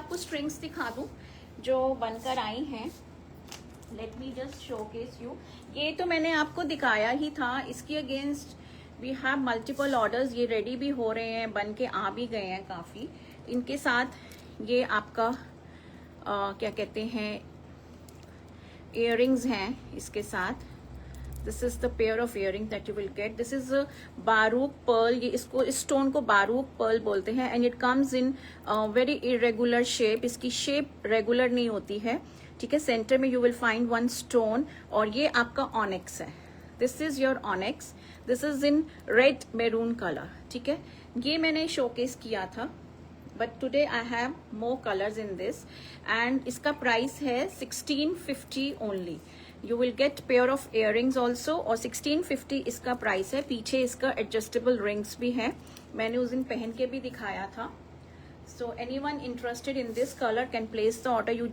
आपको स्ट्रिंग्स दिखा दूं जो बनकर आई हैं। Let me just showcase you. ये तो मैंने आपको दिखाया ही था, इसकी against we have multiple orders, ये रेडी भी हो रहे हैं, बन के आ भी गए हैं काफ़ी। इनके साथ ये आपका क्या कहते हैं इयररिंग्स हैं इसके साथ। This is the pair of earring that you will get. This is baroque pearl, ये इसको इस स्टोन को बारूक पर्ल बोलते हैं and it comes in very irregular shape. इसकी शेप रेगुलर नहीं होती है, ठीक है। सेंटर में you will find one stone और ये आपका ऑनिक्स है। This is your onyx, this is in red maroon colour, ठीक है। ये मैंने शोकेस किया था but today I have more colours in this and इसका प्राइस है 1650 only. You will gate pair of earrings also और 1650 इसका प्राइस है। पीछे इसका एडजस्टेबल रिंग्स भी है, मैंने उस दिन पहन के भी दिखाया था। So anyone interested in this color can place the order. You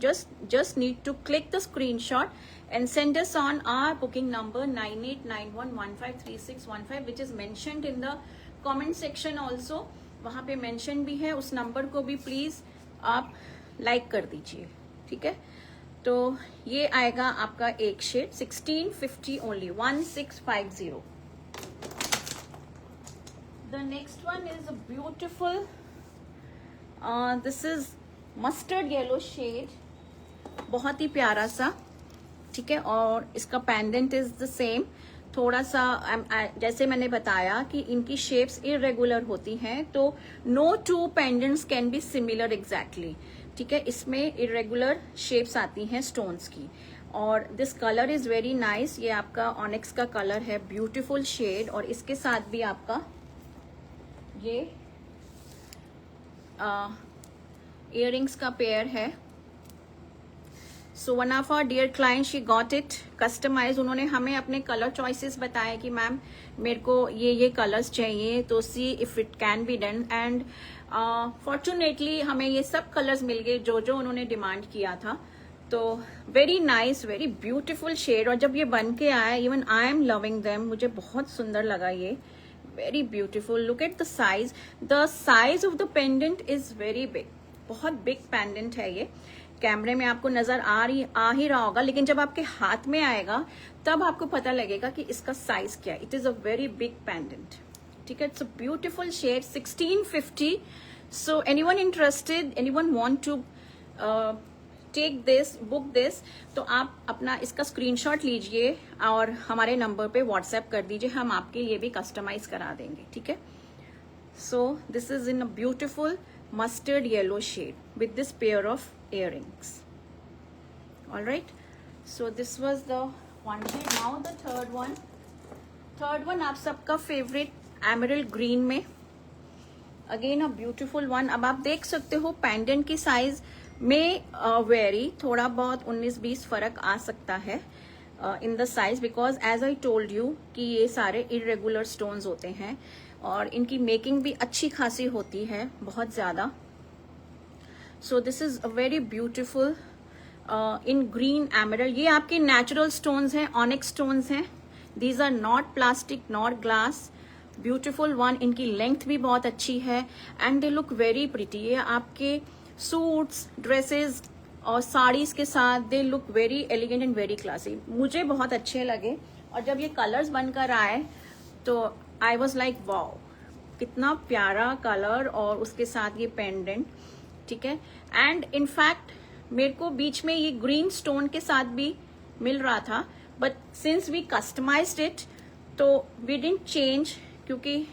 just need to click the screenshot and send us on our booking number 9891153615 which is mentioned in the comment section also. वहाँ पे mention भी है, उस number को भी please आप like कर दीजिए, ठीक है। तो ये आएगा आपका एक shade 1650 only 1650। The next one is a beautiful this is mustard yellow shade, बहुत ही प्यारा सा, ठीक है। और इसका पेंडेंट इज द सेम, थोड़ा सा जैसे मैंने बताया कि इनकी शेप्स इरेगुलर होती हैं, तो no two pendants can be similar exactly, ठीक है। इसमें इरेगुलर शेप्स आती हैं स्टोन्स की। और this colour is very nice, ये आपका ऑनिक्स का कलर है, ब्यूटीफुल शेड। और इसके साथ भी आपका ये इयररिंग्स का पेयर है। So one of our dear client she got it customise. उन्होंने हमें अपने कलर चॉइसेस बताए कि मैम मेरे को ये कलर्स चाहिए, तो see if it can be done and fortunately हमें ये सब कलर्स मिल गए जो जो उन्होंने डिमांड किया था। तो very nice, very beautiful shade. और जब ये बन के आया, even I am loving them, मुझे बहुत सुंदर लगा ये, very beautiful. Look at the size. The size of the pendant is very big. बहुत big pendant है ये। कैमरे में आपको नजर आ ही रहा होगा, लेकिन जब आपके हाथ में आएगा तब आपको पता लगेगा कि इसका साइज क्या है। It is a very big pendant, ठीक है। It's a beautiful shade 1650। So anyone interested, anyone want to take this, book this, तो आप अपना इसका स्क्रीनशॉट लीजिए और हमारे नंबर पे व्हाट्सएप कर दीजिए, हम आपके लिए भी कस्टमाइज करा देंगे, ठीक है। So this is in a beautiful mustard yellow shade with this pair of earrings. Alright, so this was the one shade. Now the third one आप सबका फेवरेट एमरल्ड ग्रीन में, अगेन अ ब्यूटिफुल वन। अब आप देख सकते हो pendant की size में वेरी थोड़ा बहुत 19-20 फर्क आ सकता है in the size, because as I told you कि ये सारे इरेगुलर स्टोन्स होते हैं और इनकी मेकिंग भी अच्छी खासी होती है, बहुत ज्यादा। So this is a very beautiful in green emerald. ये आपके नेचुरल स्टोन्स हैं, ऑनिक्स स्टोन्स हैं। These are not plastic not glass. Beautiful one, इनकी लेंथ भी बहुत अच्छी है and they look very pretty. ये आपके सूट्स, ड्रेसेस और साड़ीज के साथ they look very elegant and very classy. मुझे बहुत अच्छे लगे और जब ये कलर्स बनकर आए तो आई वॉज लाइक वाओ, कितना प्यारा कलर और उसके साथ ये पेंडेंट, ठीक है। एंड इनफैक्ट मेरे को बीच में ये ग्रीन स्टोन के साथ भी मिल रहा था, but since we customised it तो वी डिडंट चेंज, क्योंकि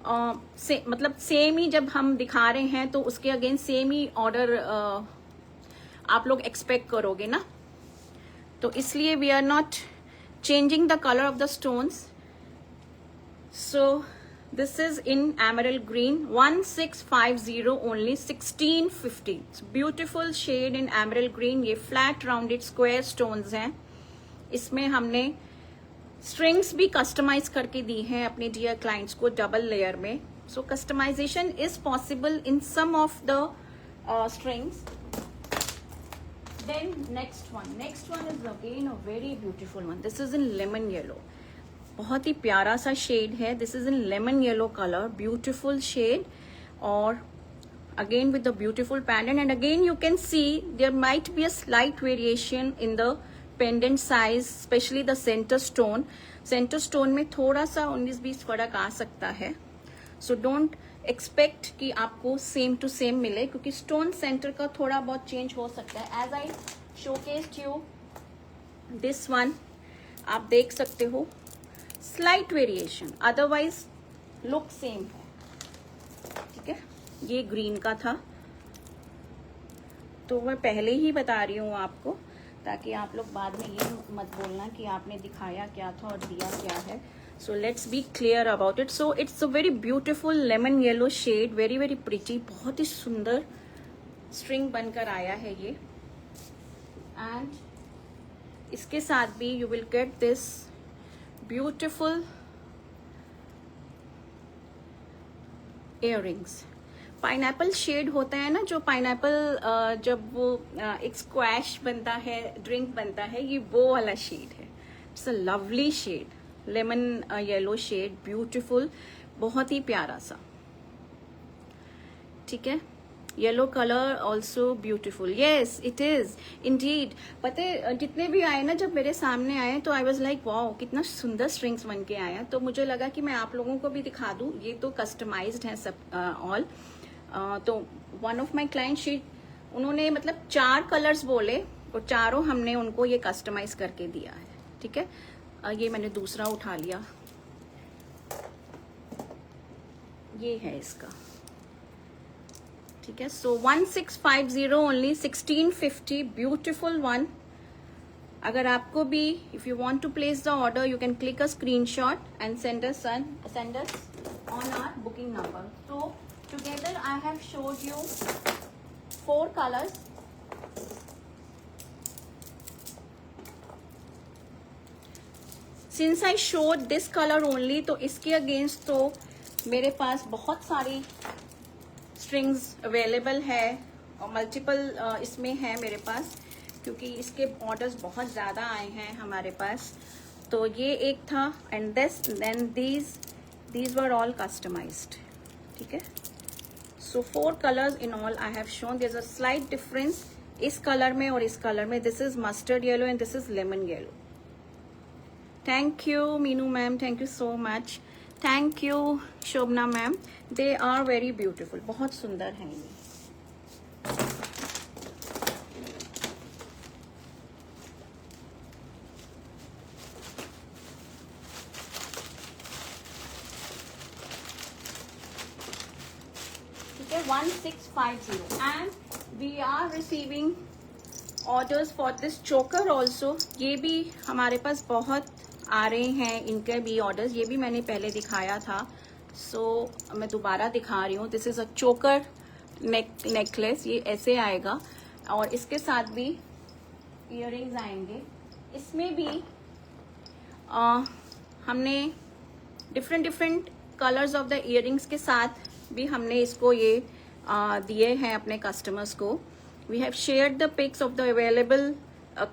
मतलब सेम ही जब हम दिखा रहे हैं तो उसके अगेंस्ट सेम ही ऑर्डर आप लोग एक्सपेक्ट करोगे ना, तो इसलिए we are not changing the colour of the stones. So this is in emerald green 1650 only 1650। Beautiful shade in emerald green. ये फ्लैट राउंडेड स्क्वायर स्टोन्स हैं, इसमें हमने स्ट्रिंग्स भी कस्टमाइज करके दी हैं अपने डियर क्लाइंट्स को डबल लेयर में। So customization is possible in some of the strings. Then next one is again a very beautiful one. This is in lemon yellow, बहुत ही प्यारा सा शेड है। This is in lemon yellow colour, beautiful shade. और again with the beautiful pendant, and again you can see there might be a slight variation in the pendant size, especially the center stone. Center stone में थोड़ा सा 19-20 फर्क आ सकता है, so don't expect कि आपको सेम टू सेम मिले, क्योंकि स्टोन सेंटर का थोड़ा बहुत चेंज हो सकता है. As I showcased you this one, आप देख सकते हो slight variation, otherwise look same है. ठीक है, ये ग्रीन का था, तो मैं पहले ही बता रही हूँ आपको, ताकि आप लोग बाद में ये मत बोलना कि आपने दिखाया क्या था और दिया क्या है. So let's be clear about it. So it's a very beautiful lemon yellow shade, very very pretty. बहुत ही सुंदर स्ट्रिंग बनकर आया है ये. And इसके साथ भी you will get this beautiful earrings. Pineapple shade होता है ना, जो पाइनएप्पल जब वो एक स्क्वैश बनता है, ड्रिंक बनता है, ये वो वाला शेड है. It's a lovely shade, lemon yellow shade, beautiful, बहुत ही प्यारा सा. ठीक है, yellow colour also beautiful. Yes it is indeed. पता है जितने भी आए ना, जब मेरे सामने आए तो आई वॉज लाइक वाओ, कितना सुंदर स्ट्रिंग्स बन के आया. तो मुझे लगा कि मैं आप लोगों को भी दिखा दूं. ये तो कस्टमाइज्ड है सब ऑल. तो one of my client sheet, उन्होंने मतलब 4 कलर्स बोले और चारों हमने उनको ये कस्टमाइज करके दिया है. ठीक है, ये मैंने दूसरा उठा लिया, ये है इसका. ठीक है, सो 1650 ओनली, 1650, ब्यूटिफुल वन. अगर आपको भी, if you want to place the order, you can click a screenshot and send us on our booking number. So together I have showed you 4 colors. Since I showed this color only, तो इसके against तो मेरे पास बहुत सारी strings available है और multiple इसमें है मेरे पास, क्योंकि इसके ऑर्डर्स बहुत ज़्यादा आए हैं हमारे पास. तो ये एक था, and then these were all customized. ठीक है, so 4 colors in all I have shown. There's a slight difference इस कलर में और इस कलर में. This is mustard yellow and this is lemon yellow. Thank you Meenu ma'am, thank you so much. Thank you Shobhana ma'am. They are very beautiful, बहुत सुंदर हैं ये. ठीक है, 1650, and we are receiving orders for this choker also. ये भी हमारे पास बहुत आ रहे हैं, इनके भी ऑर्डर्स. ये भी मैंने पहले दिखाया था, सो मैं दोबारा दिखा रही हूँ. दिस इज अ चोकर नेकलेस, ये ऐसे आएगा और इसके साथ भी इयररिंग्स आएंगे. इसमें भी हमने different colours of the earrings के साथ भी हमने इसको ये दिए हैं अपने कस्टमर्स को. We have shared the pics of the available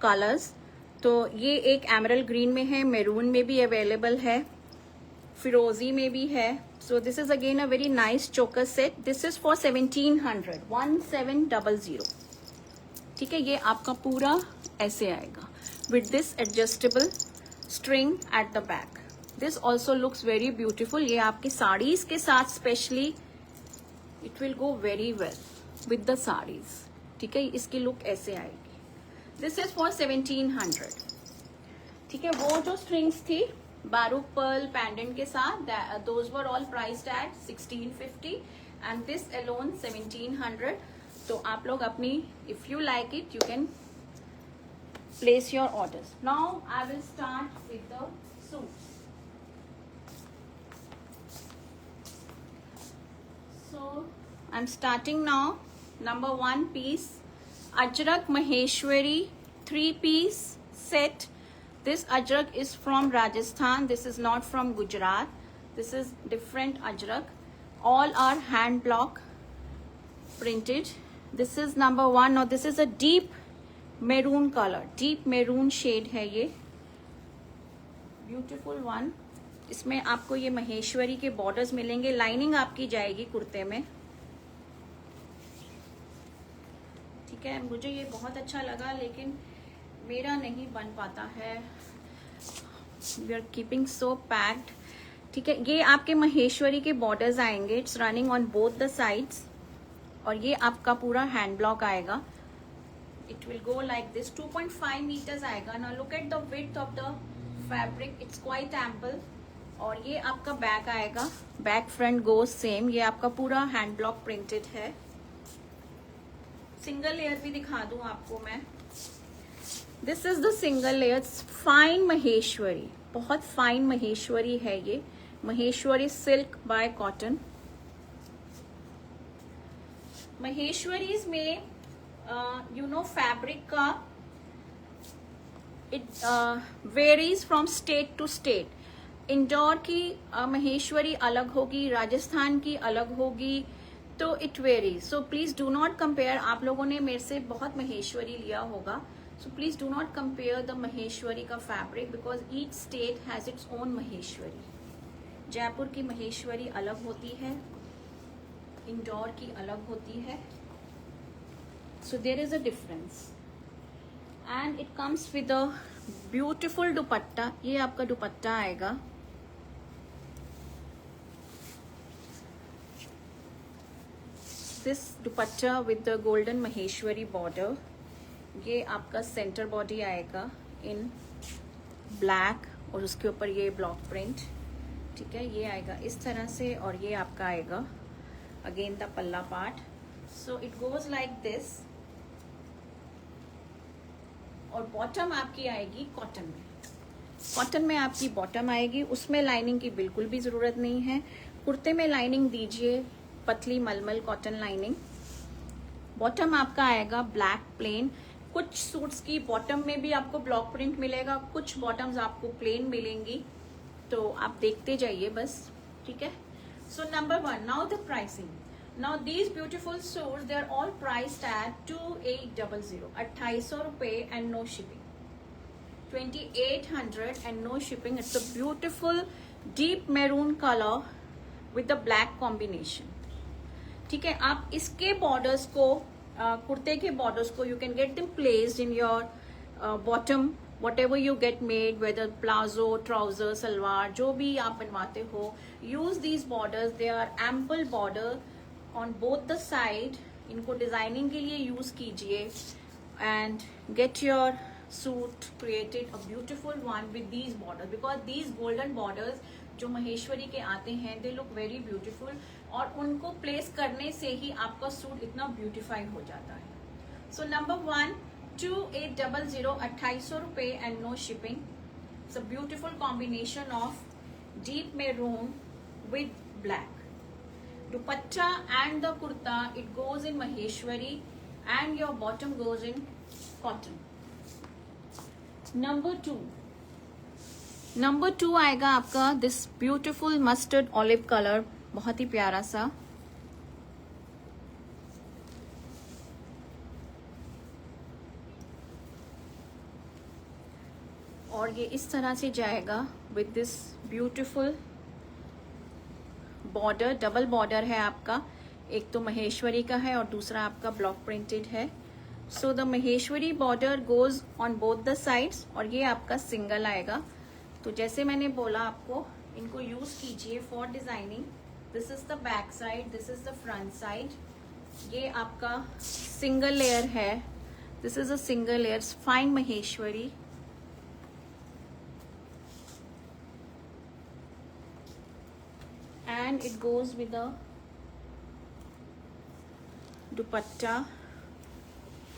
colours. तो ये एक एमरल्ड ग्रीन में है, मैरून में भी अवेलेबल है, फिरोजी में भी है. So this is again a very nice चोकर सेट. This is for 1700, 1700. ठीक है, ये आपका पूरा ऐसे आएगा with this adjustable string at the back. This also looks very beautiful. ये आपकी साड़ीज के साथ specially it will go very well with the saris. ठीक है, इसकी लुक ऐसे आएगी. This is for 1700. ठीक है, वो जो स्ट्रिंग्स थी बारूक पर्ल पेंडेंट के साथ, those were all priced eight 1650 and this alone 1700. तो आप लोग अपनी, if you like it, you can place your orders. Now I will start with the suits. So I'm starting now. Number 1 piece, Ajrak Maheshwari 3-piece set. This Ajrak is from Rajasthan. This is not from Gujarat. This is different Ajrak. All are hand block printed. This is number 1. Now this is a deep maroon color. Deep maroon shade है ये. Beautiful one. इसमें आपको ये महेश्वरी के borders मिलेंगे. Lining आपकी जाएगी कुर्ते में. ठीक है, मुझे ये बहुत अच्छा लगा लेकिन मेरा नहीं बन पाता है। We are keeping so packed. ठीक है, ये आपके महेश्वरी के बॉर्डर्स आएंगे, it's running on both the sides, और ये आपका पूरा हैंड ब्लॉक आएगा। It will go like this, 2.5 metres आएगा। Now look at the width of the fabric, it's quite ample. और ये आपका बैक आएगा, बैक फ्रंट गोज सेम। ये आपका पूरा हैंड ब्लॉक प्रिंटेड है। सिंगल लेयर भी दिखा दूं आपको मैं। This is the single layer, fine Maheshwari, बहुत फाइन महेश्वरी है ये, Maheshwari silk by cotton. Maheshwaris में फैब्रिक का it varies from state to state. Indore की महेश्वरी अलग होगी, राजस्थान की अलग होगी, तो it varies. So please do not compare. आप लोगों ने मेरे से बहुत महेश्वरी लिया होगा, so please do not compare the Maheshwari का fabric, because each state has its own Maheshwari. Jaipur की महेश्वरी अलग होती है, इंदौर की अलग होती है, so there is a difference. And it comes with a beautiful dupatta. ये आपका दुपट्टा आएगा, this dupatta with the golden Maheshwari border. ये आपका सेंटर बॉडी आएगा इन ब्लैक, और उसके ऊपर ये ब्लॉक प्रिंट। ठीक है, ये आएगा इस तरह से, और ये आपका आएगा अगेन द पल्ला part. So it goes like this, और बॉटम आपकी आएगी कॉटन में। कॉटन में आपकी बॉटम आएगी, उसमें लाइनिंग की बिल्कुल भी जरूरत नहीं है। कुर्ते में लाइनिंग दीजिए, पतली मलमल कॉटन लाइनिंग। बॉटम आपका आएगा ब्लैक प्लेन। कुछ सूट्स की बॉटम में भी आपको ब्लॉक प्रिंट मिलेगा, कुछ बॉटम्स आपको प्लेन मिलेंगी, तो आप देखते जाइए बस। ठीक है, so number 1, now the pricing. Now these beautiful suits, they are all priced at 2800, 2800 रुपए and no shipping, 2800 and no shipping. It's a beautiful deep maroon color with the black combination. ठीक है, आप इसके बॉर्डर्स को, कुर्ते के borders को, you can get them placed in your bottom, whatever you get made, whether plazo, trouser, salwar, जो भी आप बनवाते हो, use these borders. They are ample border on both the side. इनको डिजाइनिंग के लिए यूज कीजिए and get your suit created a beautiful one with these borders, because these golden borders जो महेश्वरी के आते हैं, they look very beautiful, और उनको प्लेस करने से ही आपका सूट इतना ब्यूटिफाई हो जाता है। सो नंबर 1, 2800, 2800 रुपए and no shipping. It's a beautiful combination of deep maroon with black. Dupatta and the kurta, it goes in Maheshwari, and your bottom goes in cotton. Number 2 आएगा आपका this beautiful mustard olive color, बहुत ही प्यारा सा। और ये इस तरह से जाएगा with this beautiful border. Double border है आपका, एक तो महेश्वरी का है और दूसरा आपका ब्लॉक प्रिंटेड है। So the Maheshwari border goes on both the sides, और ये आपका सिंगल आएगा। तो जैसे मैंने बोला आपको, इनको यूज कीजिए for designing. This is the back side, this is the front side. ये आपका सिंगल लेयर है, this is a single layer fine Maheshwari. And it goes with the dupatta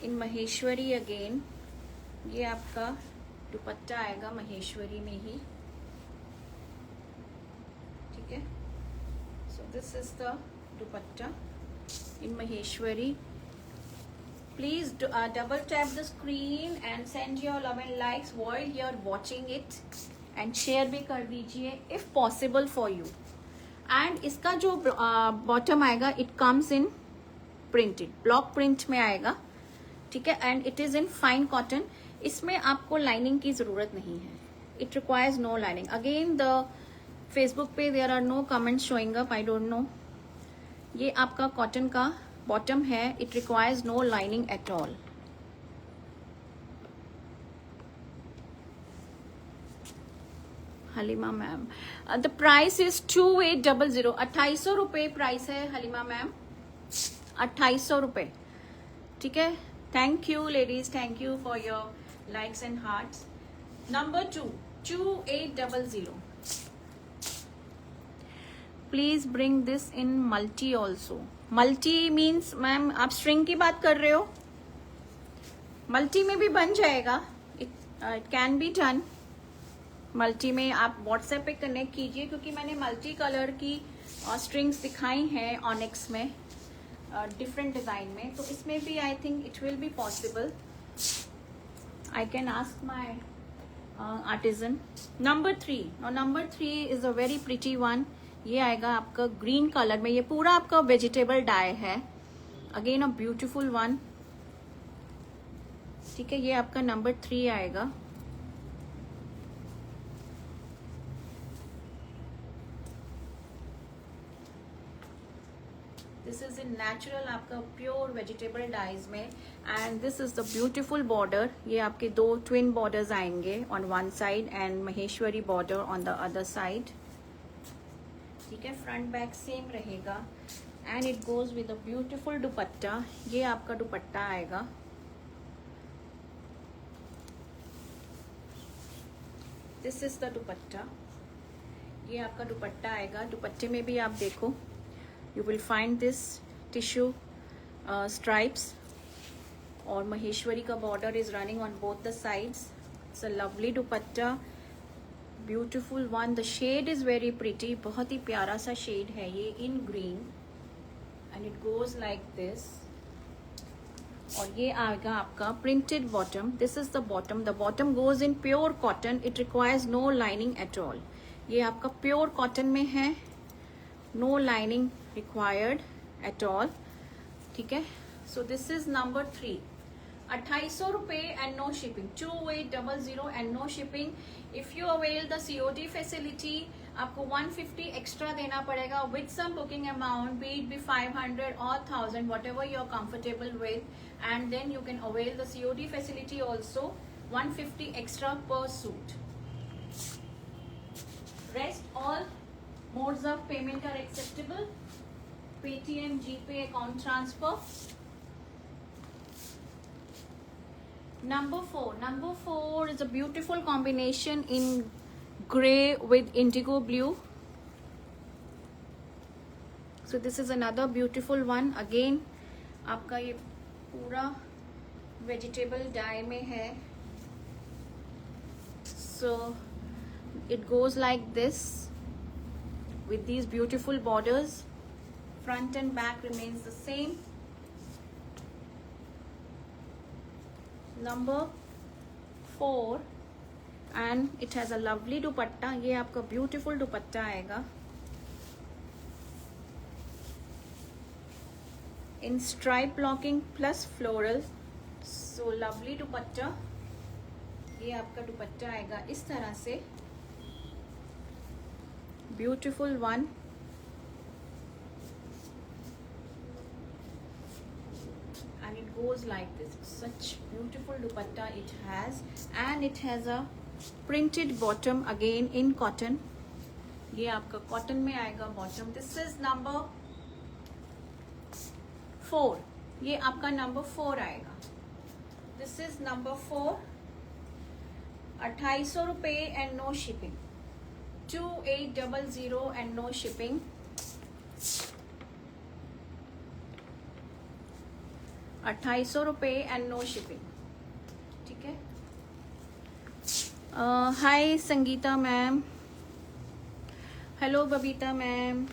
in Maheshwari again. ये आपका दुपट्टा आएगा महेश्वरी में ही। ठीक है, so this is the dupatta in Maheshwari. Please double tap the screen and send your love and likes while you're watching it, and share भी कर दीजिए if possible for you. And इसका जो बॉटम आएगा, it comes in printed, block print में आएगा। ठीक है, and it is in fine cotton. इसमें आपको लाइनिंग की जरूरत नहीं है, it requires no lining. Again the Facebook पे there are no comments showing up, I don't know. ये आपका कॉटन का बॉटम है, it requires no lining at all. Halima ma'am, the price is 2800. 2800 रुपये प्राइस है हलीमा मैम, 2800 रुपये. ठीक है. Thank you ladies, thank you for your likes and hearts. Number 2, 2800. Please bring this in multi also. Multi means ma'am आप string की बात कर रहे हो? मल्टी में भी बन जाएगा, it can be done. Multi में आप व्हाट्सएप पे कनेक्ट कीजिए, क्योंकि मैंने मल्टी कलर की स्ट्रिंग्स दिखाई हैं ऑनिक्स में, डिफरेंट डिजाइन में. तो इसमें भी I think it will be possible. I can ask my artisan. Number 3 is a very pretty one. ये आएगा आपका ग्रीन कलर में, ये पूरा आपका वेजिटेबल डाई है. Again a beautiful one. ठीक है, ये आपका नंबर 3 आएगा. दिस इज इन नेचुरल आपका प्योर वेजिटेबल डाइज में. And this is the beautiful border. ये आपके 2 ट्विन बॉर्डर्स आएंगे on one side and Maheshwari border on the other side. ठीक है, फ्रंट बैक सेम रहेगा. And it goes with a beautiful dupatta. ये आपका दुपट्टा आएगा. This is the dupatta. ये आपका दुपट्टा आएगा. दुपट्टे में भी आप देखो, you will find this tissue stripes, और महेश्वरी का border is running on both the sides. It's a lovely dupatta, beautiful one. The shade is very pretty, बहुत ही प्यारा सा shade है ये in green, and it goes like this. और ये आएगा आपका printed bottom. This is the bottom. The bottom goes in pure cotton. It requires no lining at all. ये आपका pure cotton में है, no lining required at all. ठीक है. So this is number 3. 2800 रुपये and no shipping. 2800 and no shipping. If you avail the COD facility, आपको 150 extra देना पड़ेगा with some booking amount, be it be 500 or 1000, whatever you're comfortable with, and then you can avail the COD facility also. 150 extra per suit. Rest all modes of payment are acceptable. Paytm, GPay, account transfer. Number 4 is a beautiful combination in grey with indigo blue. So this is another beautiful one. Again आपका ये पूरा vegetable dye में है. So it goes like this with these beautiful borders. Front and back remains the same. Number 4, and it has a lovely dupatta. ये आपका beautiful दुपट्टा आएगा in stripe blocking plus floral. So lovely दुपट्टा. ये आपका दुपट्टा आएगा इस तरह से, beautiful one. And it goes like this. Such beautiful dupatta it has, and it has a printed bottom again in cotton. ये आपका cotton में आएगा bottom. This is number 4. ये आपका number 4 आएगा. This is number 4. 2800 रुपये and no shipping. 2800 and no shipping. 2800 रुपये and no shipping. ठीक है. Hi Sangeeta ma'am, hello Babita ma'am.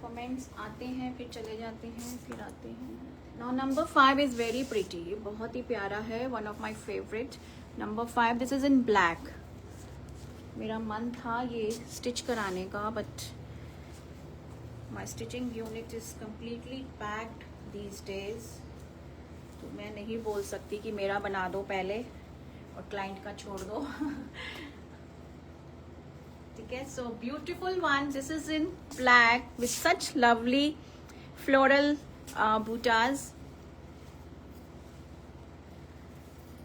Comments आते हैं फिर चले जाते हैं फिर आते हैं. Now number 5 is very pretty. ये बहुत ही प्यारा है, one of my favourite. Number 5, this is in black. मेरा मन था ये स्टिच कराने का, but my stitching unit is completely packed these days. तो मैं नहीं बोल सकती कि मेरा बना दो पहले और क्लाइंट का छोड़ दो. ठीक ठीक है, so beautiful one. This is in black with such lovely floral बूटाज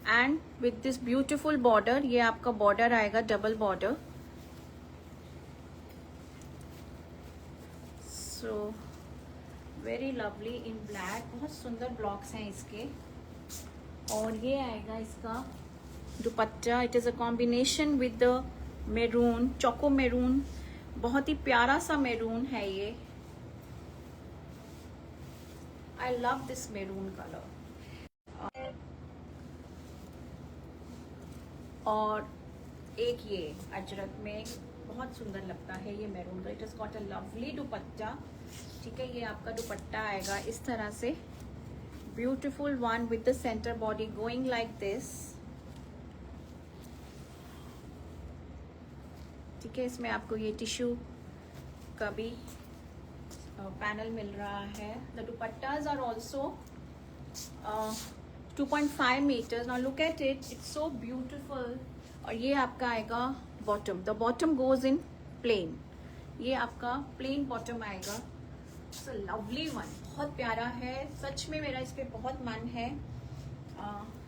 and with this beautiful border. ये आपका बॉर्डर आएगा double border. So very lovely in black. बहुत सुंदर ब्लॉक्स हैं इसके. और ये आएगा इसका dupatta. It is a combination with the maroon, choco maroon. बहुत ही प्यारा सा मेरून है ये. I love this maroon colour. और एक ये अजरक में बहुत सुंदर लगता है ये मेरून का. It is got a lovely दुपट्टा. ठीक है, ये आपका दुपट्टा आएगा इस तरह से. Beautiful one with the centre body going like this. ठीक है, इसमें आपको ये टिश्यू का भी पैनल मिल रहा है. The dupattas are also 2.5 meters. Now look at it, it's so beautiful. और ये आपका आएगा bottom. The bottom goes in plain. ये आपका प्लेन बॉटम आएगा. It's a lovely one. बहुत प्यारा है सच में. मेरा इस पे बहुत मन है.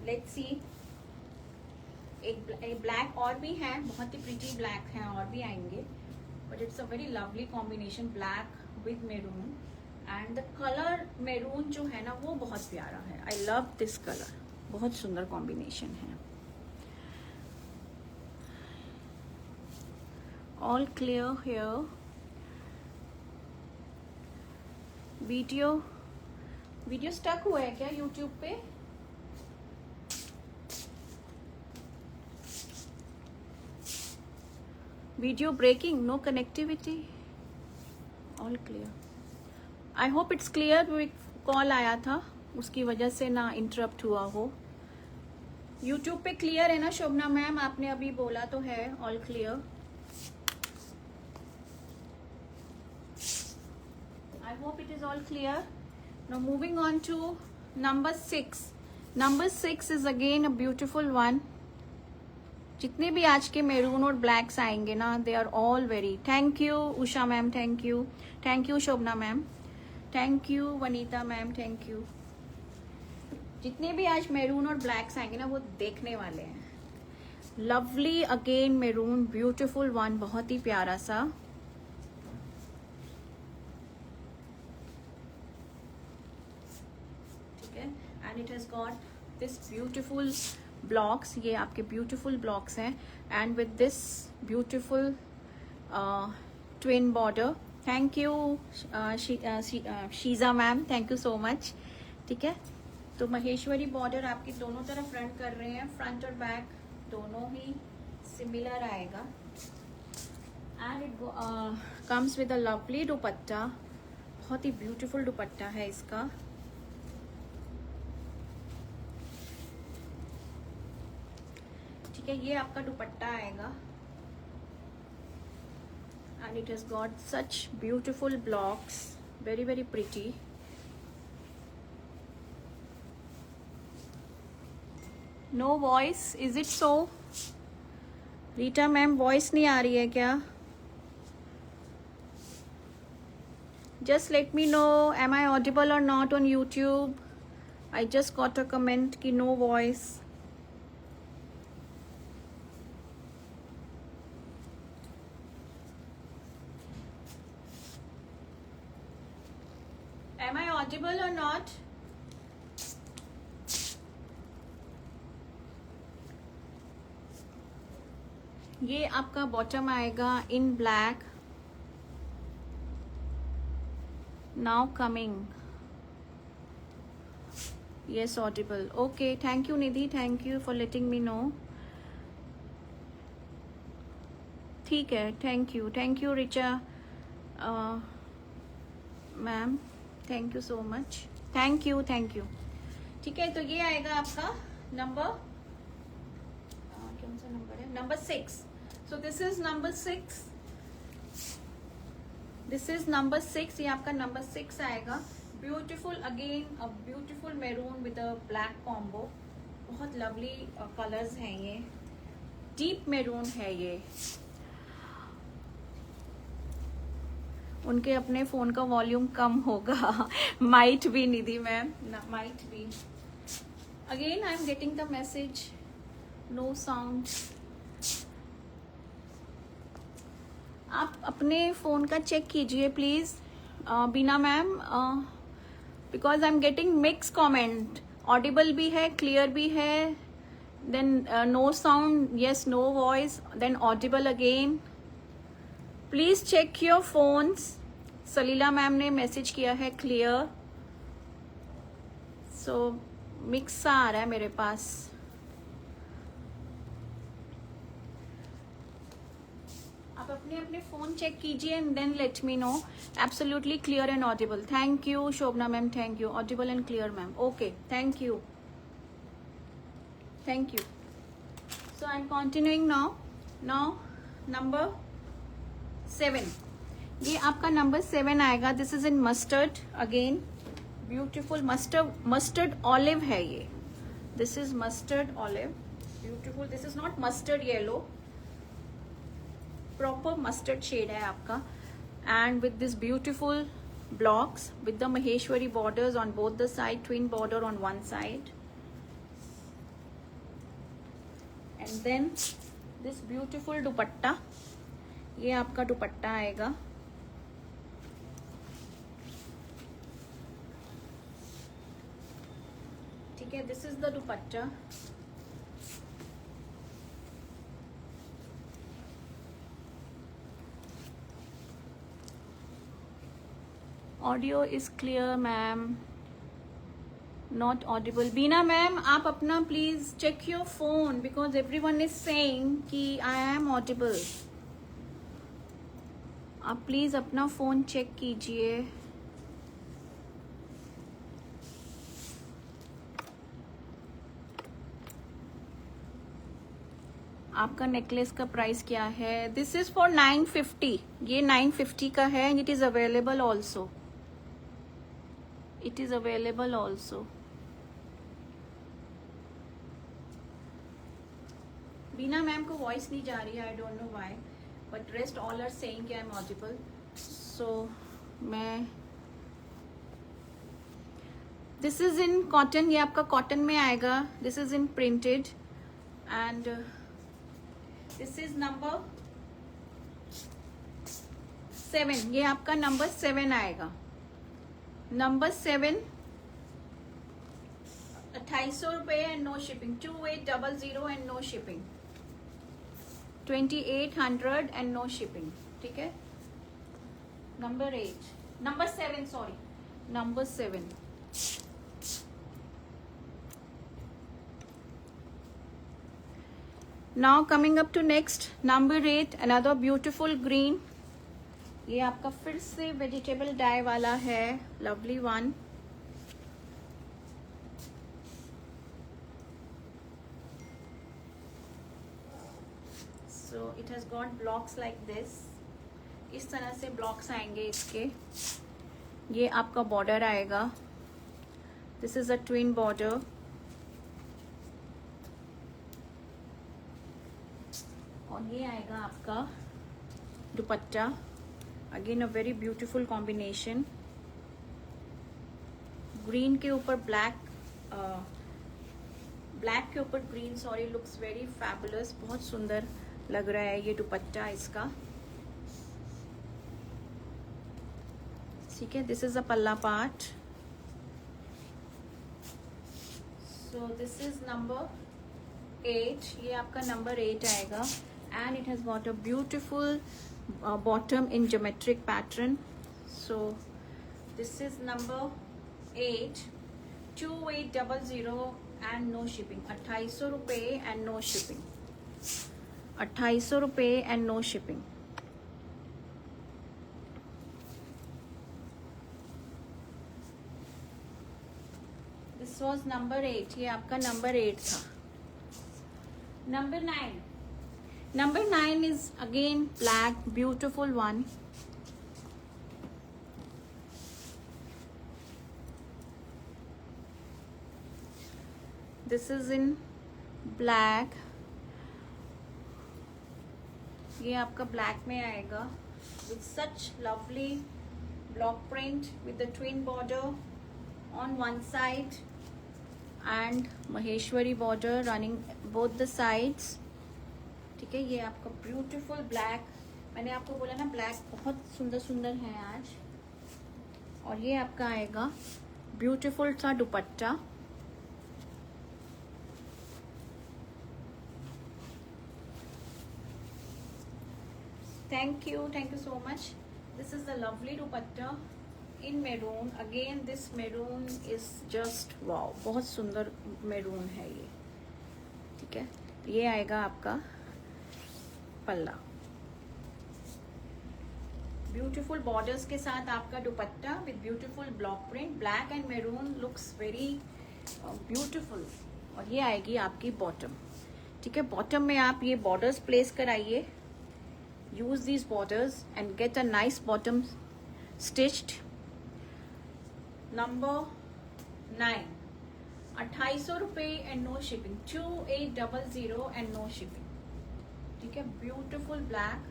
Let's see. एक ब्लैक और भी है. बहुत ही प्रिटी ब्लैक हैं और भी आएंगे. But it's a very lovely combination black with maroon. And the colour maroon जो है ना वो बहुत प्यारा है. I love this colour. बहुत सुंदर कॉम्बिनेशन है. All clear here. Video stuck हुआ है क्या यूट्यूब पे? Video breaking, no connectivity. All clear. I hope it's clear. Call आया था उसकी वजह से ना इंटरप्ट हुआ हो. यूट्यूब पे क्लियर है ना शोभना मैम? आपने अभी बोला तो है all clear. I hope it is all clear. Now moving on to number 6. Number 6 is again a beautiful one. जितने भी आज के मेरून और ब्लैक्स आएंगे ना, they are all very. Thank you Usha ma'am, thank you. Thank you Shobhana ma'am, thank you Vanita ma'am, thank you. जितने भी आज मेरून और ब्लैक्स आएंगे ना वो देखने वाले हैं. Lovely again maroon, beautiful one. बहुत ही प्यारा सा. And it has got this beautiful blocks. ये आपके beautiful blocks हैं. And with this beautiful twin border. Thank you Sheeza ma'am, thank you so much. ठीक है, तो महेश्वरी बॉर्डर आपकी दोनों तरफ रन कर रहे हैं. फ्रंट और बैक दोनों ही सिमिलर आएगा. And it comes with a lovely दुपट्टा. बहुत ही ब्यूटीफुल दुपट्टा है इसका. ये आपका दुपट्टा आएगा. And it has got such beautiful blocks. Very very pretty. No voice, is it so? Rita ma'am voice नहीं आ रही है क्या? Just let me know, am I audible or not on YouTube? I just got a comment कि no voice. Am I audible or not? ये आपका bottom आएगा in black. Now coming. Yes, audible. Okay, thank you Nidhi, thank you for letting me know. ठीक है, thank you Richa ma'am, thank you so much. Thank you. ठीक है, तो ये आएगा आपका नंबर, कौन सा नंबर है? Number 6. So this is number 6. ये आपका नंबर 6 आएगा. Beautiful again, a beautiful maroon with a black combo. बहुत लवली कलर्स हैं ये. डीप मेरून है ये. उनके अपने फोन का वॉल्यूम कम होगा। माइट भी निधि मैम, माइट भी। Again I am getting the message, no sound. आप अपने फोन का चेक कीजिए please Bina ma'am, because I am getting mix comment. Audible भी है, क्लियर भी है, then no sound, yes no voice, then audible again. Please check your phones. Salila ma'am ने message किया है क्लियर, सो मिक्स सा आ रहा है मेरे पास। आप अपने अपने फोन चेक कीजिए and then let me know. Absolutely clear and audible, thank you Shobhana ma'am, thank you. Audible and clear ma'am, okay, thank you, thank you. So I am continuing now. Now number 7, ये आपका number 7 आएगा। This is in mustard, again beautiful mustard olive है ये। This is mustard olive, beautiful. This is not mustard yellow, proper mustard shade है आपका। And with this beautiful blocks with the Maheshwari borders on both the side, twin border on one side, and then this beautiful dupatta, ये आपका दुपट्टा आएगा। ठीक है, this is the dupatta. Audio is clear ma'am, not audible. Bina ma'am आप अपना please check your phone because everyone is saying कि I am audible. आप please अपना फोन चेक कीजिए। आपका नेकलेस का प्राइस क्या है? दिस इज फॉर 950, ये 950 का है। It is available also, it is available also. Bina ma'am को वॉइस नहीं जा रही है, I don't know why, but rest all are saying कि आई एम ऑडिबल। सो मैं, दिस इज इन कॉटन, ये आपका कॉटन में आएगा। This is in printed and this is number 7, ये आपका नंबर 7 आएगा। नंबर 7, 2800 रुपये and no shipping, 2800 and no shipping, 2800 and no shipping. ठीक है, number 8, number 7, sorry, number 7। Now coming up to next number 8, another beautiful green. ये आपका फिर से वेजिटेबल डाई वाला है, lovely one. So it has got blocks like this, इस तरह से ब्लॉक्स आएंगे इसके। ये आपका बॉर्डर आएगा, this is a twin border. और ये आएगा आपका दुपट्टा, again a very beautiful combination. Green के ऊपर ब्लैक, ब्लैक के ऊपर green, sorry, looks very fabulous, बहुत सुंदर लग रहा है ये दुपट्टा इसका। ठीक है, दिस इज अ पल्ला part. So this is number 8, ये आपका नंबर 8 आएगा। And it has got a beautiful bottom in geometric pattern. So this is number 8, 2800 and no shipping, 2800 रुपये and no shipping, 2800 रुपये and no shipping। This was number 8, ये आपका number 8 था। Number 9, number 9 is again black, beautiful one। This is in black, ये आपका black में आएगा with such lovely block print with the twin border on one side and Maheshwari border running both the sides. ठीक है, ये आपका beautiful black, मैंने आपको बोला ना ब्लैक बहुत सुंदर सुंदर है आज. और ये आपका आएगा ब्यूटीफुल सा दुपट्टा. Thank you so much. This is the lovely dupatta in maroon. Again this maroon is just wow, बहुत सुंदर maroon है ये. ठीक है, ये आएगा आपका पल्ला. ब्यूटीफुल बॉर्डर्स के साथ आपका दुपट्टा with beautiful block print. Black and maroon looks very beautiful. और ये आएगी आपकी बॉटम. ठीक है, बॉटम में आप ये बॉर्डर्स प्लेस कराइए. use these borders and get a nice bottom stitched. Number 9, 2800 रुपये and no shipping. 2800 and no shipping. ठीक है, beautiful black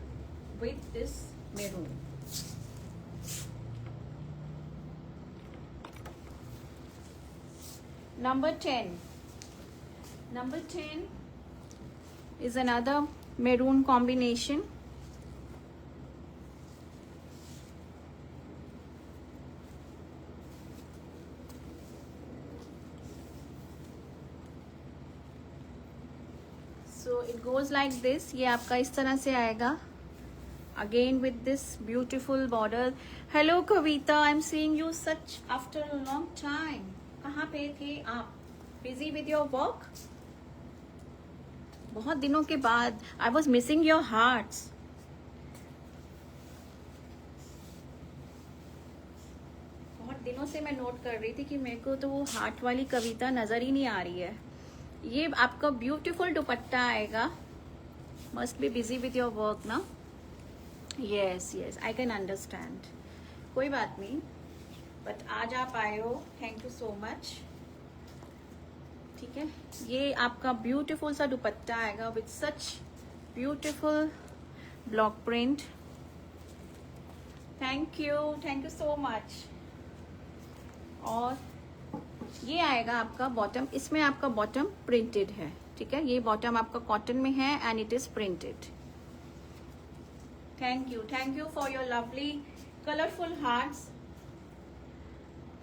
with this maroon. Number 10. Number 10 is another maroon combination. So it goes like this. ये आपका इस तरह से आएगा. Again with this beautiful border. Hello Kavita, I'm seeing you such after a long time. कहाँ पे थे आप? Busy with your work? बहुत दिनों के बाद. I was missing your hearts. बहुत दिनों से मैं नोट कर रही थी कि मेरे को तो वो हार्ट वाली कविता नजर ही नहीं आ रही है. ये आपका ब्यूटीफुल दुपट्टा आएगा. Must be busy with your work ना. Yes yes, I can understand. कोई बात नहीं, बट आज आप आए हो, थैंक यू सो मच. ठीक है, ये आपका ब्यूटीफुल सा दुपट्टा आएगा with such beautiful block print. Thank you so much. और ये आएगा आपका बॉटम. इसमें आपका बॉटम प्रिंटेड है. ठीक है, ये बॉटम आपका कॉटन में है and it is printed. Thank you for your lovely colourful hearts.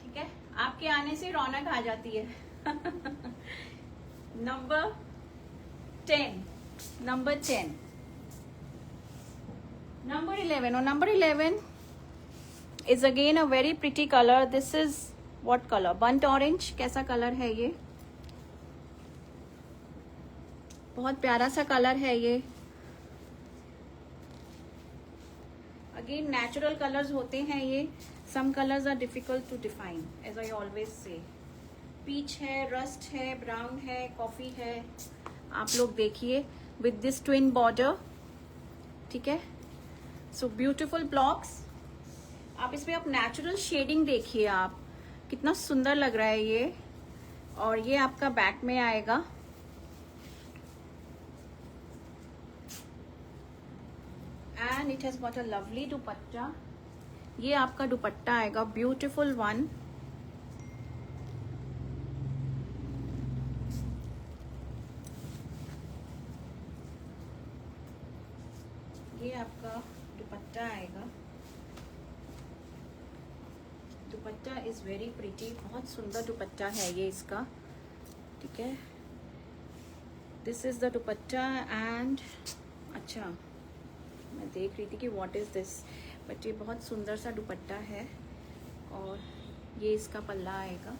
ठीक है, आपके आने से रौनक आ जाती है. Number 10, number 10, number 11. और number 11 is again a very pretty color. This is what color? Burnt orange. कैसा कलर है ये? बहुत प्यारा सा कलर है ये. अगेन नेचुरल कलर्स होते हैं ये. Some colours are difficult to define as I always say. Peach है, रस्ट है, ब्राउन है, कॉफी है. आप लोग देखिए विद दिस ट्विन बॉर्डर. ठीक है, सो ब्यूटिफुल ब्लॉक्स. आप इसमें आप नेचुरल शेडिंग देखिए, आप कितना सुंदर लग रहा है ये. और ये आपका बैक में आएगा. And it has got a lovely दुपट्टा. ये आपका दुपट्टा आएगा ब्यूटीफुल वन. ये आपका दुपट्टा आएगा. दुपट्टा इज वेरी प्रिटी. बहुत सुंदर दुपट्टा है ये इसका. ठीक है, this is the dupatta. And अच्छा, मैं देख रही थी कि व्हाट इज दिस, बट ये बहुत सुंदर सा दुपट्टा है. और ये इसका पल्ला आएगा.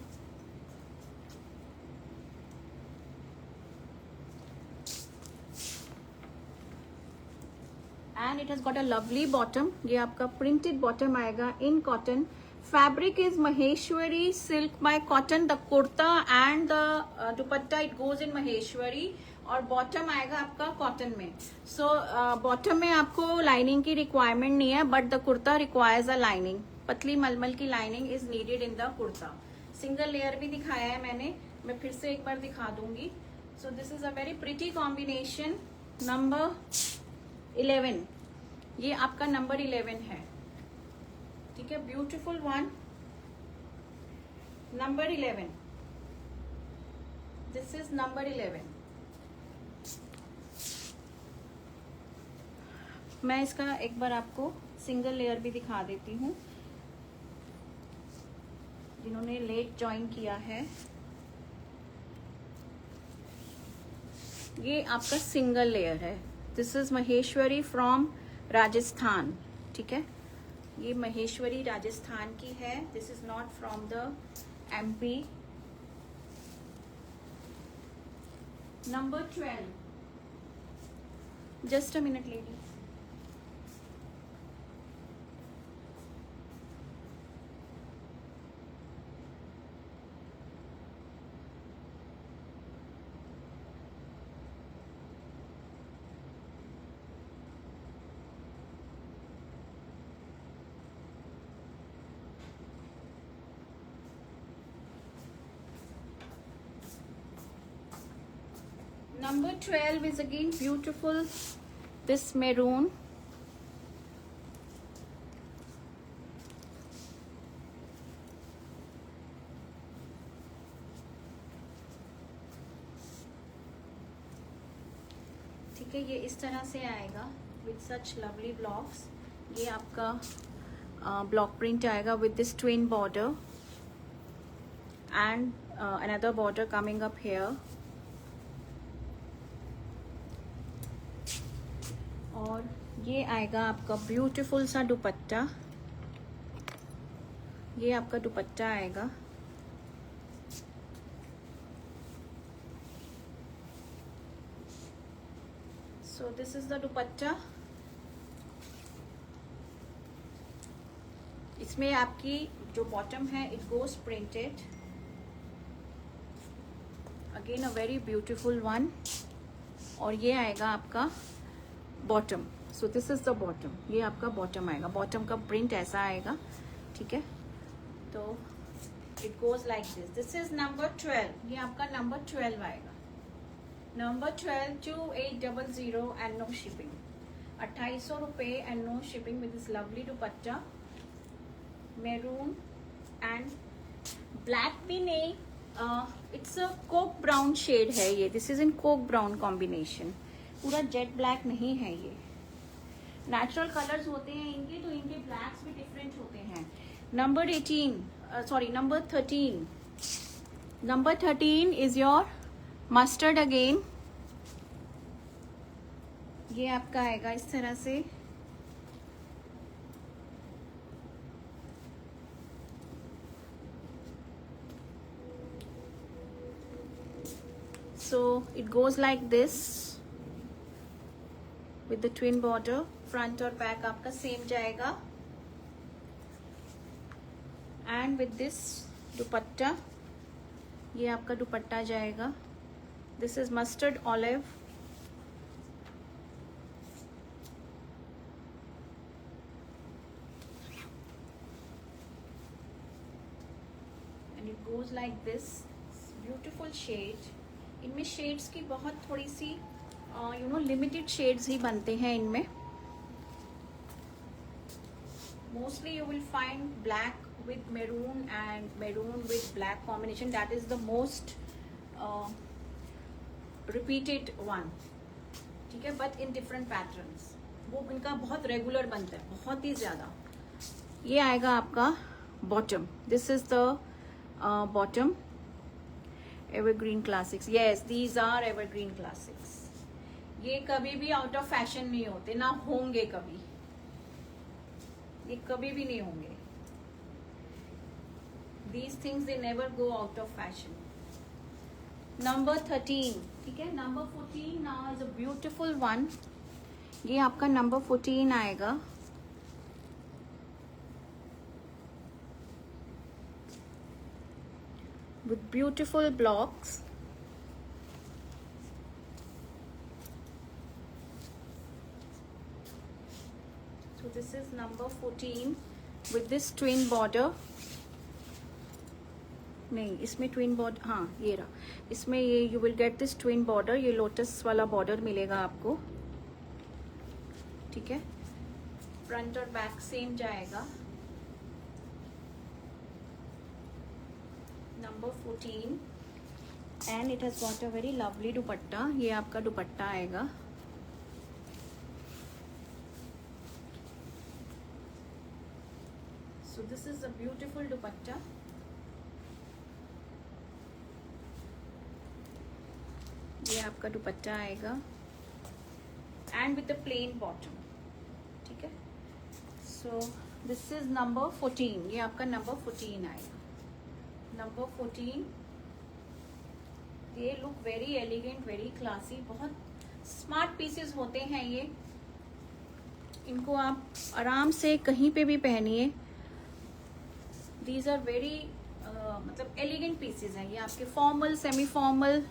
And it has got a lovely bottom. ये आपका प्रिंटेड बॉटम आएगा in cotton. Fabric is Maheshwari silk by cotton. The kurta and the dupatta it goes in Maheshwari. और बॉटम आएगा आपका कॉटन में. सो बॉटम में आपको लाइनिंग की रिक्वायरमेंट नहीं है, but the kurta requires a lining. पतली मलमल की lining is needed in the kurta. Single layer भी दिखाया है मैंने, मैं फिर से एक बार दिखा दूंगी. सो this is a very pretty combination. Number 11, ये आपका नंबर 11 है. ठीक है, beautiful one. Number 11. This is number 11. मैं इसका एक बार आपको सिंगल लेयर भी दिखा देती हूँ. जिन्होंने लेट ज्वाइन किया है, ये आपका सिंगल लेयर है. This is Maheshwari from Rajasthan. ठीक है, ये महेश्वरी राजस्थान की है. This is not from the MP. Number 12. Just a minute lady. Number 12 is again beautiful. This maroon. ठीक है, ये इस तरह से आएगा with such lovely blocks. ये आपका block print आएगा with this twin border and another border coming up here. और ये आएगा आपका ब्यूटीफुल सा दुपट्टा. ये आपका दुपट्टा आएगा. सो दिस इज द दुपट्टा. इसमें आपकी जो बॉटम है it goes printed. Again a very beautiful one. और ये आएगा आपका bottom. So this is the bottom. ये आपका बॉटम आएगा. बॉटम का प्रिंट ऐसा आएगा. ठीक है, तो it goes like this. This is number 12. ये आपका नंबर 12 आएगा. Number 12 2800 and no shipping. 2800 रुपये and no shipping with this lovely dupatta. Maroon and black भी नहीं, it's a coke brown shade है ये. This is in coke brown combination. पूरा jet black नहीं है ये. नेचुरल कलर्स होते हैं इनके, तो इनके ब्लैक्स भी डिफरेंट होते हैं. Number 18 sorry number 13. Number 13 is your mustard again. ये आपका आएगा इस तरह से. So it goes like this with the twin border. Front और बैक आपका सेम जाएगा. एंड विद दिस दुपट्टा, ये आपका दुपट्टा जाएगा. This is mustard olive. And it goes like this. Beautiful shade. इनमें शेड्स की बहुत थोड़ी सी लिमिटेड शेड्स ही बनते हैं इनमें. Mostly you will find black with maroon and maroon with black combination. That is the most repeated one. ठीक है, but in different patterns. वो इनका बहुत रेगुलर बनता है, बहुत ही ज्यादा. ये आएगा आपका bottom. This is the bottom. Evergreen classics. Yes, these are evergreen classics. ये कभी भी आउट ऑफ फैशन नहीं होते, ना होंगे कभी. ये कभी भी नहीं होंगे. These things they never go out of fashion. Number 13. ठीक है, number 14 now is a beautiful one. ये आपका नंबर 14 आएगा. with beautiful blocks. So this is number 14 with this twin border. नहीं, इसमें ट्विन बॉर्डर, हाँ ये रहा. इसमें ये you will get this twin border. ये लोटस वाला बॉर्डर मिलेगा आपको. ठीक है, फ्रंट और बैक सेम जाएगा. Number 14 and it has got a very lovely दुपट्टा. ये आपका दुपट्टा आएगा. सो this is a beautiful dupatta. ये आपका दुपट्टा आएगा and with the plain bottom. ठीक है. So this is number 14. ये आपका नंबर 14 आएगा. नंबर 14. ये look very elegant, very classy. बहुत स्मार्ट पीसेस होते हैं ये. इनको आप आराम से कहीं पे भी पहनिए. दीज आर वेरी मतलब एलिगेंट पीसेस हैं ये. आपके formal, semi formal,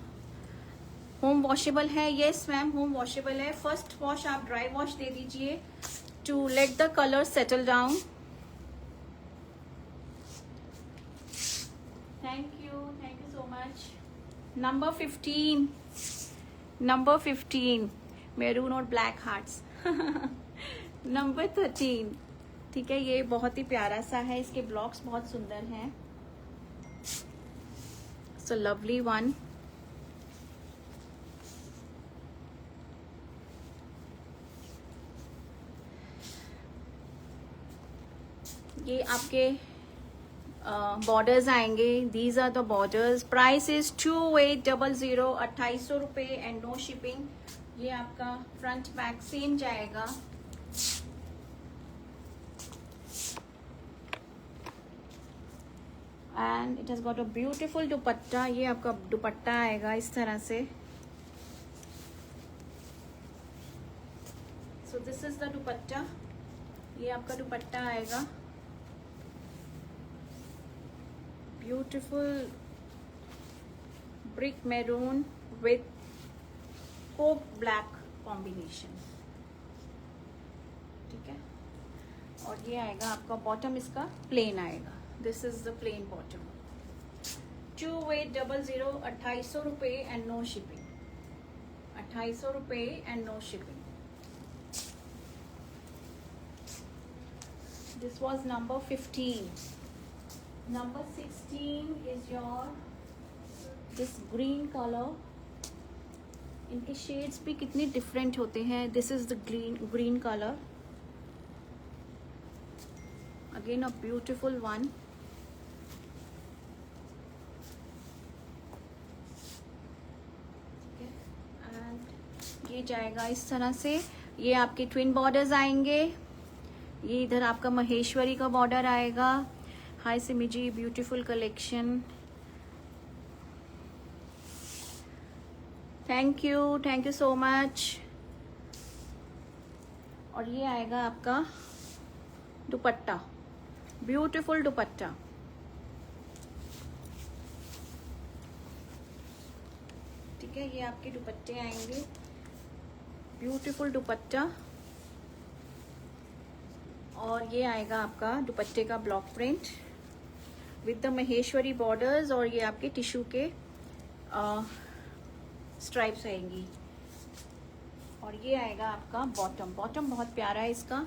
home washable है. यस मैम, होम वॉशेबल है. फर्स्ट वॉश आप ड्राई वॉश दे दीजिए to let the colour settle down. Thank you so much. Number 15. Number 15 maroon और ब्लैक हार्ट्स. नंबर 13. ठीक है. ये बहुत ही प्यारा सा है. इसके ब्लॉक्स बहुत सुंदर हैं. So lovely one. ये आपके बॉर्डर्स आएंगे. These are the borders. Price is 2800. 2800 रुपये एंड नो शिपिंग. ये आपका फ्रंट बैक सेम जाएगा. And it has got a beautiful dupatta. ये आपका दुपट्टा आएगा इस तरह से. So this is the dupatta. ये आपका दुपट्टा आएगा. Beautiful brick maroon with coke black combination. ठीक है. और ये आएगा आपका बॉटम. इसका प्लेन आएगा. This is the plain bottom. 2800. 2800 रुपये एंड नो शिपिंग. 2800 रुपये and no shipping. This was number 15. Number 16 is your this green color. इनके शेड्स भी कितने डिफरेंट होते हैं. This is the green color. Again a beautiful one. And ये जाएगा इस तरह से. ये आपके ट्विन बॉर्डर्स आएंगे. ये इधर आपका महेश्वरी का बॉर्डर आएगा. Hi Simi, beautiful collection. Thank you so much. और ये आएगा आपका दुपट्टा. ब्यूटीफुल दुपट्टा. ठीक है. ये आपके दुपट्टे आएंगे. ब्यूटीफुल दुपट्टा. और ये आएगा आपका दुपट्टे का block print with the Maheshwari borders. और ये आपके टिश्यू के स्ट्राइप्स आएंगी. और ये आएगा आपका बॉटम. बॉटम बहुत प्यारा है इसका.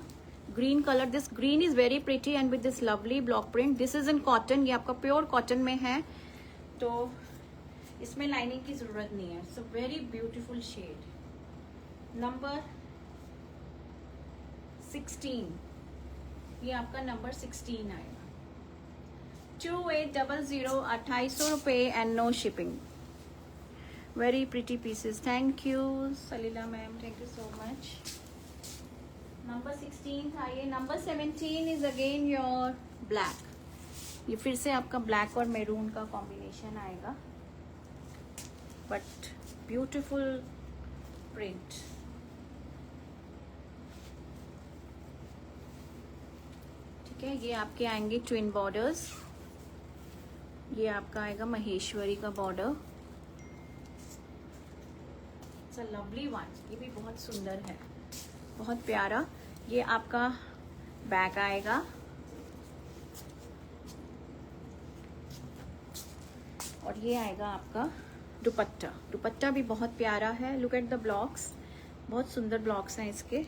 Green colour. This green is very pretty and with this lovely block print. This is in cotton. ये आपका प्योर कॉटन में है तो इसमें लाइनिंग की जरूरत नहीं है. So very beautiful shade. Number 16. ये आपका नंबर 16 आएगा. 2800. 2800 रुपये and no shipping. Very pretty pieces. Thank you Salila ma'am. Thank you so much. Number 16 था ये. Number 17 is again your black. ये फिर से आपका ब्लैक और मैरून का कॉम्बिनेशन आएगा बट ब्यूटीफुल प्रिंट. ठीक है. ये आपके आएंगे ट्विन बॉर्डर्स. ये आपका आएगा महेश्वरी का border. It's a lovely one. ये भी बहुत सुंदर है, बहुत प्यारा. ये आपका बैक आएगा. और ये आएगा आपका दुपट्टा. दुपट्टा भी बहुत प्यारा है. Look at the blocks. बहुत सुंदर ब्लॉक्स हैं इसके.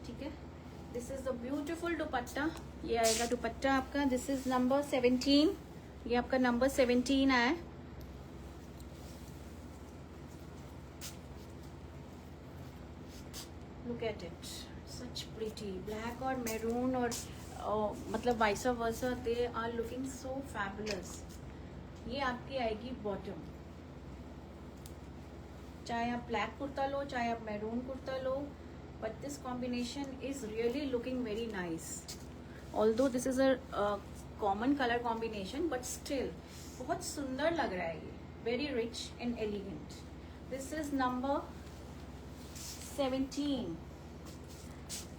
ठीक है. This is the beautiful dupatta. ये आएगा दुपट्टा आपका, दिस इज नंबर 17, ये आपका नंबर 17 है। Look at it, such pretty, black और मैरून और मतलब वाइस वर्सा, they are looking so fabulous. ये आपकी आएगी बॉटम, चाहे आप ब्लैक कुर्ता लो, चाहे आप maroon kurta low, but this combination is really looking very nice. Although this is a common colour combination, but still बहुत सुंदर लग रहा है ये, very rich and elegant. This is number 17,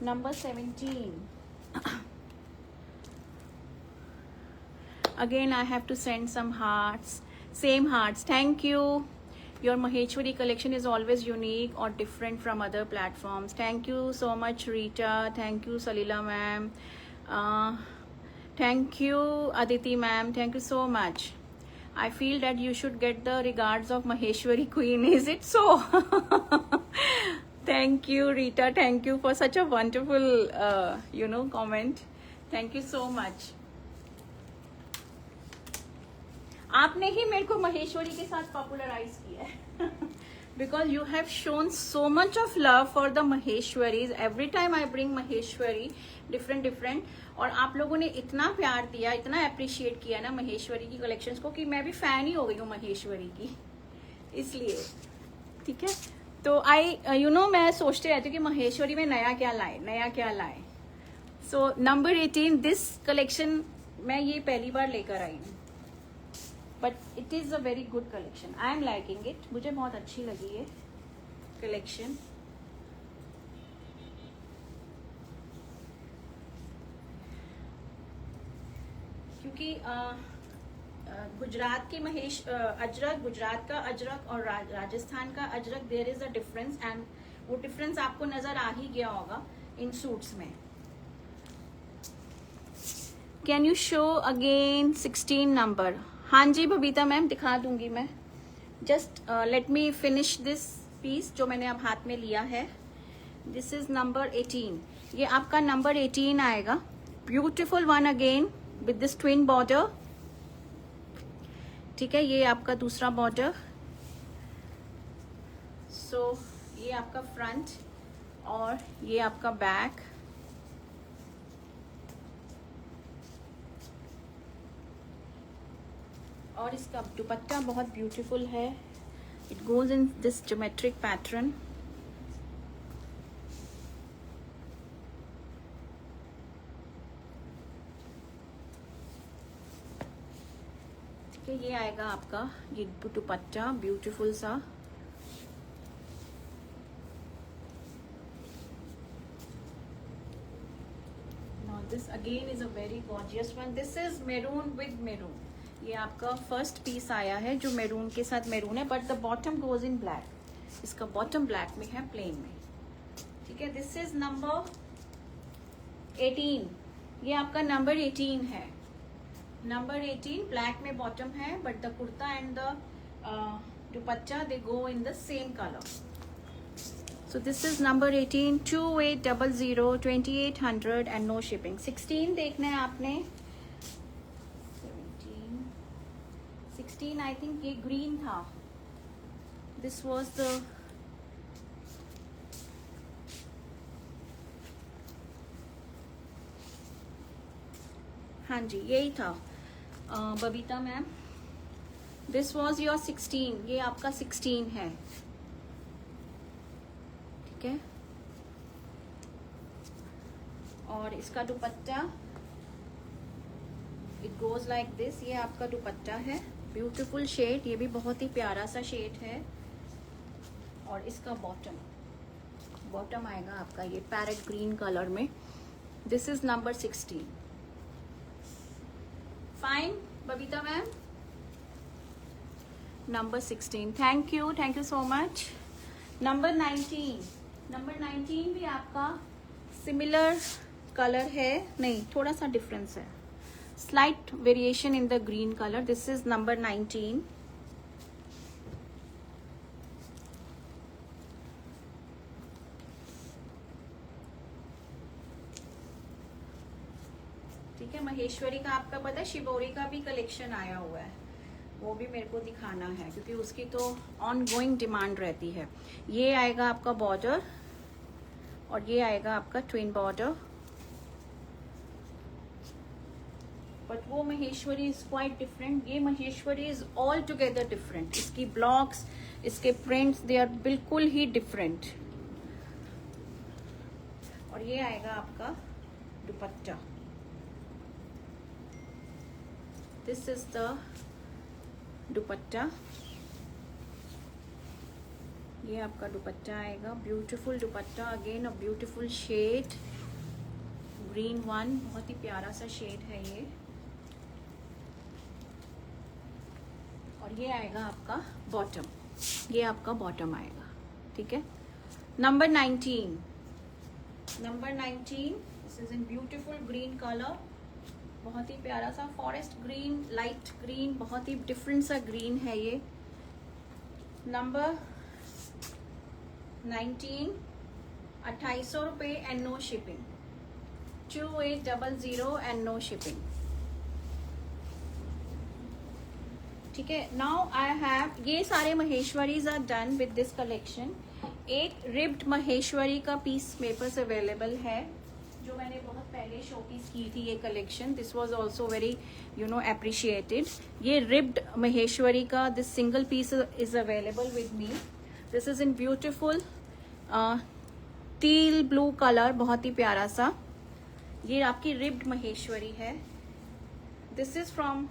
number 17. Again I have to send some hearts, same hearts, thank you. Your Maheshwari collection is always unique or different from other platforms. Thank you so much Rita, thank you Salila ma'am, thank you Aditi ma'am, thank you so much. I feel that you should get the regards of Maheshwari queen, is it so? Thank you Rita, thank you for such a wonderful comment. Thank you so much. आपने ही मेरे को महेश्वरी के साथ popularise किया है because you have shown so much of love for the Maheshwaris. Every time I bring Maheshwari different, और आप लोगों ने इतना प्यार दिया, इतना अप्रिशिएट किया ना महेश्वरी की कलेक्शंस को कि मैं भी फैन ही हो गई हूँ महेश्वरी की, इसलिए ठीक है। तो मैं सोचते रहती हूँ कि महेश्वरी में नया क्या लाए। सो नंबर 18, दिस कलेक्शन मैं ये पहली बार लेकर आई हूँ, but it is a very good collection, I am liking it, मुझे बहुत अच्छी लगी है कलेक्शन। क्योंकि गुजरात की अजरक, गुजरात का अजरक और राजस्थान का Ajrak, there is a difference, and वो डिफरेंस आपको नजर आ ही गया होगा इन सूट्स में। Can you show again 16 number? हाँ जी बबीता मैम, दिखा दूंगी मैं, just let me finish this piece जो मैंने अब हाथ में लिया है। दिस इज नंबर 18, ये आपका नंबर 18 आएगा। Beautiful one again with this twin border, ठीक है। ये आपका दूसरा बॉर्डर, सो ये आपका फ्रंट और ये आपका बैक। और इसका दुपट्टा बहुत ब्यूटीफुल है, it goes in this geometric pattern. ये आएगा आपका ये दुपट्टा ब्यूटीफुल सा। Now this again is a very gorgeous one, this is maroon with maroon. ये आपका फर्स्ट पीस आया है जो मेरून के साथ मेरून है, but the bottom goes in black, इसका बॉटम ब्लैक में है, प्लेन में, ठीक है। दिस इज नंबर 18, ये आपका नंबर 18 है, नंबर 18 ब्लैक में बॉटम है, but the kurta and the dupatta they go in the same colour. So this is number 18, 2800, 2800 and no shipping. 16 देखना है आपने, 16 आई थिंक ये ग्रीन था, दिस वॉज द, हाँ जी यही था Babita ma'am, this was your 16, ये आपका 16 है, ठीक है। और इसका dupatta it goes like this, ये आपका दुपट्टा है, ब्यूटीफुल शेड, ये भी बहुत ही प्यारा सा शेड है। और इसका बॉटम आएगा आपका ये पैरेट ग्रीन कलर में। This is number 16। Fine Babita ma'am, number 16, thank you so much. Number 19 भी आपका सिमिलर कलर है, नहीं थोड़ा सा डिफरेंस है, slight variation in the green colour. This is number 19। Maheshwari का आपका पता है शिबोरी का भी कलेक्शन आया हुआ है, वो भी मेरे को दिखाना है क्योंकि उसकी तो ऑन गोइंग डिमांड रहती है। ये आएगा आपका बॉर्डर और ये आएगा आपका ट्विन बॉर्डर, बट वो महेश्वरी इज क्वाइट डिफरेंट। ये Maheshwari is all together different. इसकी ब्लॉक्स, इसके प्रिंट्स, दे आर बिल्कुल ही डिफरेंट। और ये आएगा आपका dupatta. This is the dupatta. ये आपका दुपट्टा आएगा, beautiful dupatta, again a beautiful shade, green one, बहुत ही प्यारा सा शेड है ये। और ये आएगा आपका बॉटम, ये आपका बॉटम आएगा, ठीक है। Number 19, number 19, this is in beautiful green colour, बहुत ही प्यारा सा फॉरेस्ट ग्रीन, लाइट ग्रीन, बहुत ही डिफरेंट सा ग्रीन है ये। नंबर 19, 2800 रुपये and no shipping, 2800 and no shipping, ठीक है। नाउ आई हैव, ये सारे Maheshwaris are done with this collection. एक रिब्ड महेश्वरी का पीस मेरे पास अवेलेबल है जो मैंने बहुत पहले शोपीस की थी ये collection. This was also very appreciated. ये रिब्ड महेश्वरी का this single piece is available with me. This is in beautiful teal blue colour, बहुत ही प्यारा सा। ये आपकी रिब्ड महेश्वरी है। दिस इज फ्रॉम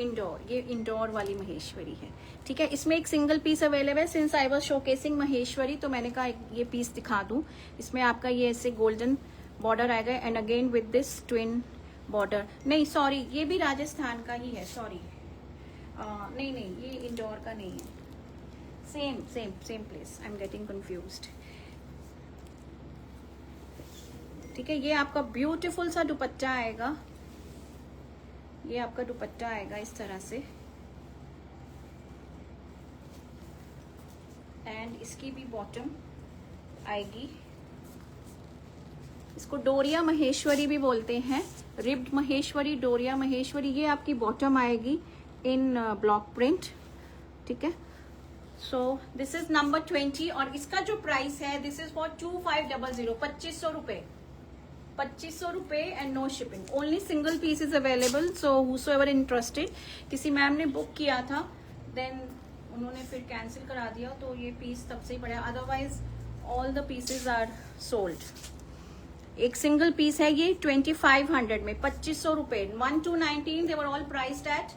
इंडोर, ये इंडोर वाली महेश्वरी है, ठीक है। इसमें एक सिंगल पीस अवेलेबल है। Since I was showcasing Maheshwari तो मैंने कहा ये पीस दिखा दूं। इसमें आपका ये ऐसे गोल्डन बॉर्डर आएगा and again with this twin border. नहीं सॉरी, ये भी राजस्थान का ही है, सॉरी नहीं ये इंडोर का नहीं है। Same place, I am getting confused, ठीक है। ये आपका ब्यूटीफुल सा दुपट्टा आएगा, ये आपका दुपट्टा आएगा इस तरह से एंड इसकी भी बॉटम आएगी। इसको डोरिया महेश्वरी भी बोलते हैं, रिब्ड महेश्वरी, डोरिया महेश्वरी। ये आपकी बॉटम आएगी इन ब्लॉक प्रिंट, ठीक है। सो दिस इज नंबर 20 और इसका जो प्राइस है दिस इज फॉर 2500, 2500 रुपए, 2500 रुपये and no shipping. Only single piece is available, so whosoever interested. किसी मैम ने बुक किया था देन उन्होंने फिर कैंसिल करा दिया, तो ये पीस तब से ही पड़ा, otherwise all the pieces are sold. एक सिंगल पीस है ये 2500 में, 2500 रुपये। 1 to 19 they were all priced at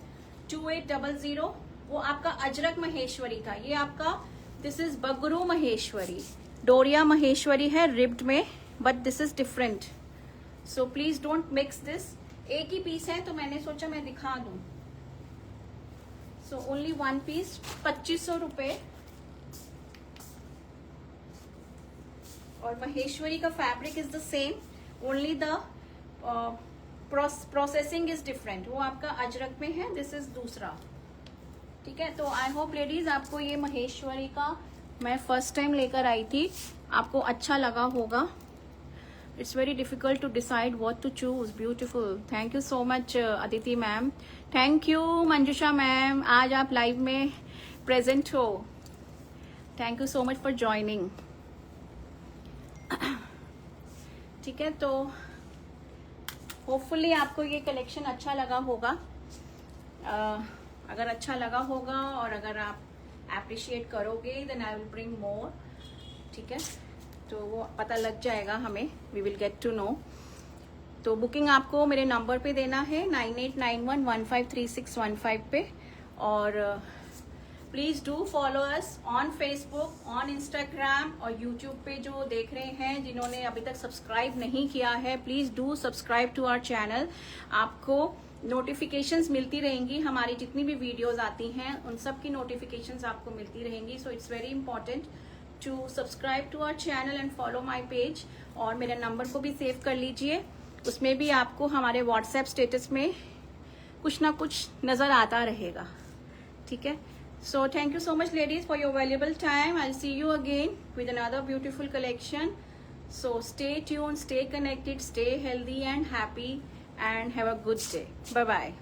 2800। वो आपका अजरक महेश्वरी था, ये आपका दिस इज बगरू महेश्वरी, डोरिया महेश्वरी है रिब्ड में, but this is different, so please don't mix this. एक ही पीस है तो मैंने सोचा मैं दिखा दूं। सो ओनली वन पीस, 2500 रुपये। और महेश्वरी का fabric is the same, only the processing is different. वो आपका अजरक में है, दिस इज दूसरा, ठीक है। तो आई होप लेडीज आपको ये महेश्वरी का मैं फर्स्ट टाइम लेकर आई थी, आपको अच्छा लगा होगा। It's very difficult to decide what to choose. Beautiful, thank you so much Aditi ma'am, thank you Manjusha ma'am, आज आप लाइव में प्रेजेंट हो, thank you so much for joining, ठीक है। तो होपफुली आपको ये कलेक्शन अच्छा लगा होगा। अगर अच्छा लगा होगा और अगर आप एप्रिशिएट करोगे then I will bring more, ठीक है। तो वो पता लग जाएगा हमें, we will get to know. तो बुकिंग आपको मेरे नंबर पे देना है 9891153615 पे। और please do follow us on Facebook, on Instagram और यूट्यूब पे। जो देख रहे हैं जिन्होंने अभी तक सब्सक्राइब नहीं किया है, please do subscribe to our channel. आपको नोटिफिकेशंस मिलती रहेंगी, हमारी जितनी भी वीडियोस आती हैं उन सब की नोटिफिकेशंस आपको मिलती रहेंगी। So it's very important to subscribe to our channel and follow my page. और मेरे नंबर को भी सेव कर लीजिए, उसमें भी आपको हमारे व्हाट्सएप स्टेटस में कुछ ना कुछ नजर आता रहेगा, ठीक है। So thank you so much ladies for your valuable time. I'll see you again with another beautiful collection. So stay tuned, stay connected, stay healthy and happy, and have a good day. Bye bye.